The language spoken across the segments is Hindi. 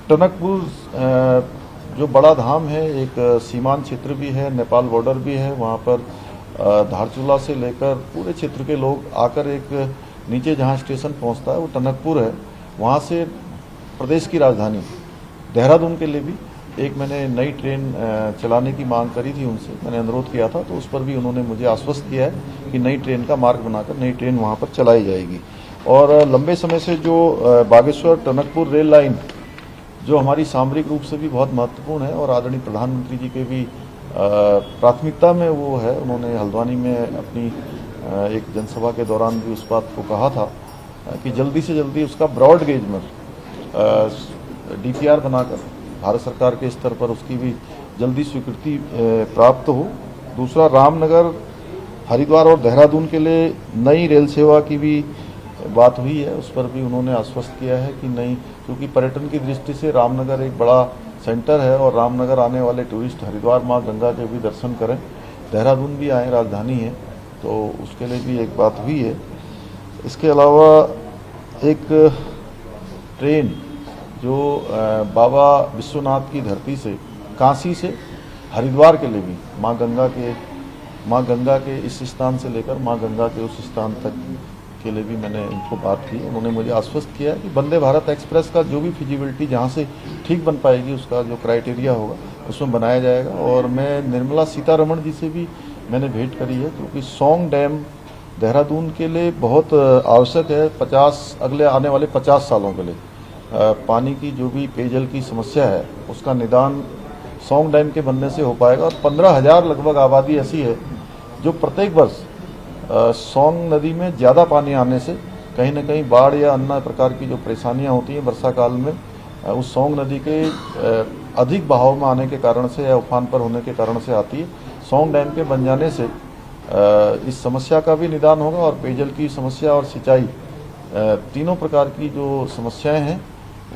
टनकपुर जो बड़ा धाम है, एक सीमांत क्षेत्र भी है, नेपाल बॉर्डर भी है। वहाँ पर धारचूला से लेकर पूरे क्षेत्र के लोग आकर एक नीचे जहाँ स्टेशन पहुँचता है वो टनकपुर है। वहाँ से प्रदेश की राजधानी देहरादून के लिए भी एक मैंने नई ट्रेन चलाने की मांग करी थी उनसे, मैंने अनुरोध किया था, तो उस पर भी उन्होंने मुझे आश्वस्त किया है कि नई ट्रेन का मार्ग बनाकर नई ट्रेन वहाँ पर चलाई जाएगी। और लंबे समय से जो बागेश्वर टनकपुर रेल लाइन जो हमारी सामरिक रूप से भी बहुत महत्वपूर्ण है और आदरणीय प्रधानमंत्री जी के भी प्राथमिकता में वो है। उन्होंने हल्द्वानी में अपनी एक जनसभा के दौरान भी उस बात को कहा था कि जल्दी से जल्दी उसका ब्रॉड गेज में DPR बनाकर भारत सरकार के स्तर पर उसकी भी जल्दी स्वीकृति प्राप्त हो। दूसरा, रामनगर, हरिद्वार और देहरादून के लिए नई रेल सेवा की भी बात हुई है, उस पर भी उन्होंने आश्वस्त किया है कि नहीं, क्योंकि पर्यटन की दृष्टि से रामनगर एक बड़ा सेंटर है और रामनगर आने वाले टूरिस्ट हरिद्वार माँ गंगा के भी दर्शन करें, देहरादून भी आए, राजधानी है, तो उसके लिए भी एक बात हुई है। इसके अलावा एक ट्रेन जो बाबा विश्वनाथ की धरती से, काशी से हरिद्वार के लिए भी माँ गंगा के इस स्थान से लेकर माँ गंगा के उस स्थान तक के लिए भी मैंने इनको बात की। उन्होंने मुझे आश्वस्त किया कि वंदे भारत एक्सप्रेस का जो भी फिजिबिलिटी जहाँ से ठीक बन पाएगी, उसका जो क्राइटेरिया होगा उसमें बनाया जाएगा। और मैं निर्मला सीतारमण जी से भी मैंने भेंट करी है, क्योंकि सौंग डैम देहरादून के लिए बहुत आवश्यक है। अगले आने वाले 50 सालों के लिए पानी की जो भी पेयजल की समस्या है उसका निदान सौंग डैम के बनने से हो पाएगा। और 15,000 लगभग आबादी ऐसी है जो प्रत्येक वर्ष सौंग नदी में ज़्यादा पानी आने से कहीं न कहीं बाढ़ या अन्य प्रकार की जो परेशानियां होती हैं वर्षा काल में, उस सौंग नदी के अधिक बहाव में आने के कारण से या उफान पर होने के कारण से आती है। सौंग डैम के बन जाने से इस समस्या का भी निदान होगा और पेयजल की समस्या और सिंचाई तीनों प्रकार की जो समस्याएं हैं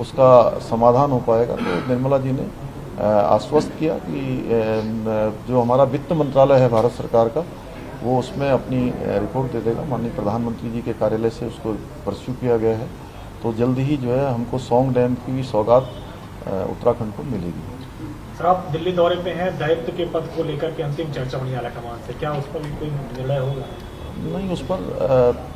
उसका समाधान हो पाएगा। तो निर्मला जी ने आश्वस्त किया कि जो हमारा वित्त मंत्रालय है भारत सरकार का, वो उसमें अपनी रिपोर्ट दे देगा। माननीय प्रधानमंत्री जी के कार्यालय से उसको परस्यू किया गया है, तो जल्द ही जो है हमको सौंग डैम की भी सौगात उत्तराखंड को मिलेगी। सर, आप दिल्ली दौरे पे हैं, दायित्व के पद को लेकर के अंतिम चर्चा होने वाला कमान से, क्या उस पर भी कोई निर्णय होगा? नहीं, उस पर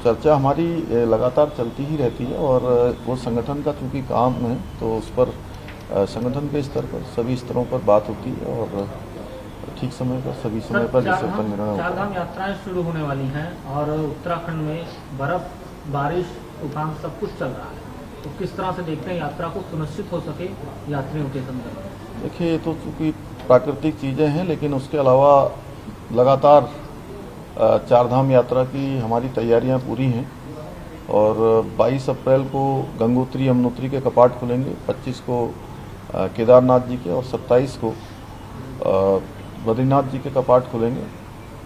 चर्चा हमारी लगातार चलती ही रहती है और वो संगठन का चूँकि काम है तो उस पर संगठन के स्तर पर सभी स्तरों पर बात होती है और ठीक समय पर सभी समय पर जिससे पर निर्णय होता है। चारधाम यात्राएं शुरू होने वाली हैं और उत्तराखंड में बर्फ, बारिश, तूफान सब कुछ चल रहा है, तो किस तरह से देखते हैं यात्रा को सुनिश्चित हो सके यात्रियों के संदर्भ में? देखिए, ये तो चूँकि प्राकृतिक चीज़ें हैं, लेकिन उसके अलावा लगातार चारधाम यात्रा की हमारी तैयारियां पूरी हैं और 22 अप्रैल को गंगोत्री यमुनोत्री के कपाट खुलेंगे, 25 को केदारनाथ जी के और 27 को बद्रीनाथ जी के कपाट खुलेंगे।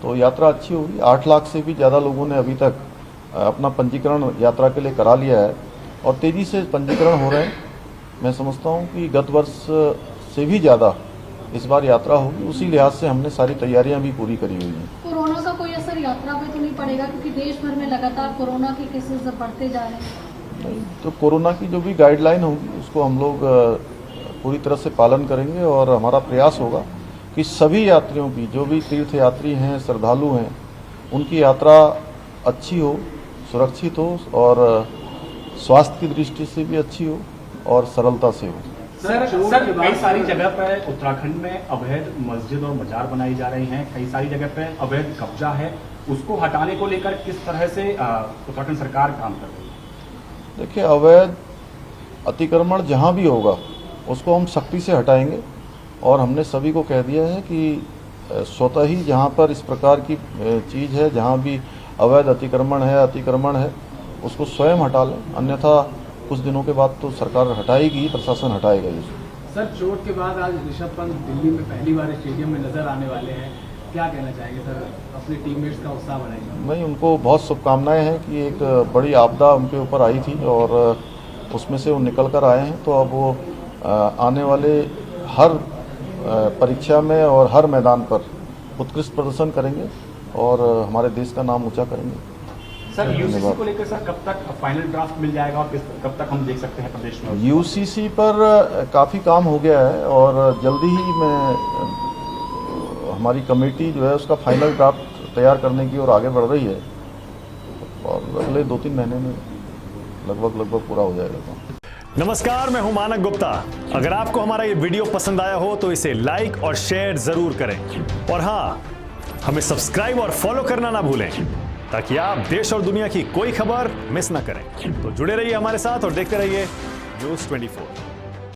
तो यात्रा अच्छी होगी। 8 लाख से भी ज़्यादा लोगों ने अभी तक अपना पंजीकरण यात्रा के लिए करा लिया है और तेज़ी से पंजीकरण हो रहे हैं। मैं समझता हूँ कि गत वर्ष से भी ज़्यादा इस बार यात्रा होगी। उसी लिहाज से हमने सारी तैयारियां भी पूरी करी हुई हैं। कोरोना का कोई असर यात्रा पे तो नहीं पड़ेगा, क्योंकि देश भर में लगातार कोरोना के केसेस बढ़ते जा रहे हैं? नहीं, तो कोरोना की जो भी गाइडलाइन होगी उसको हम लोग पूरी तरह से पालन करेंगे और हमारा प्रयास होगा कि सभी यात्रियों की, जो भी तीर्थ यात्री हैं, श्रद्धालु हैं, उनकी यात्रा अच्छी हो, सुरक्षित हो और स्वास्थ्य की दृष्टि से भी अच्छी हो और सरलता से हो। सर, कई सारी जगह पर उत्तराखंड में अवैध मस्जिद और मजार बनाई जा रही हैं, कई सारी जगह पर अवैध कब्जा है, उसको हटाने को लेकर किस तरह से उत्तराखंड सरकार काम कर रही है? देखिए, अवैध अतिक्रमण जहां भी होगा उसको हम सख्ती से हटाएंगे और हमने सभी को कह दिया है कि स्वतः ही जहां पर इस प्रकार की चीज़ है, जहां भी अवैध अतिक्रमण है उसको स्वयं हटा लें, अन्यथा कुछ दिनों के बाद तो सरकार हटाएगी, प्रशासन हटाएगा ही। सर, चोट के बाद आज ऋषभ पंत दिल्ली में पहली बार स्टेडियम में नजर आने वाले हैं, क्या कहना चाहेंगे सर? अपने टीममेट्स का उत्साह बढ़ाएंगे? नहीं, उनको बहुत शुभकामनाएं हैं कि एक बड़ी आपदा उनके ऊपर आई थी और उसमें से वो निकल कर आए हैं। तो अब वो आने वाले हर परीक्षा में और हर मैदान पर उत्कृष्ट प्रदर्शन करेंगे और हमारे देश का नाम ऊंचा करेंगे। सर यूसीसी धन्यवाद। को लेकर सर कब तक फाइनल ड्राफ्ट मिल जाएगा और कब तक हम देख सकते हैं प्रदेश में? यूसीसी पर काफ़ी काम हो गया है और जल्दी ही हमारी कमेटी जो है उसका फाइनल ड्राफ्ट तैयार करने की ओर आगे बढ़ रही है और अगले 2-3 महीने में लगभग पूरा हो जाएगा काम। नमस्कार, मैं हूं मानक गुप्ता। अगर आपको हमारा ये वीडियो पसंद आया हो तो इसे लाइक और शेयर जरूर करें और हाँ, हमें सब्सक्राइब और फॉलो करना ना भूलें ताकि आप देश और दुनिया की कोई खबर मिस ना करें। तो जुड़े रहिए हमारे साथ और देखते रहिए News 24।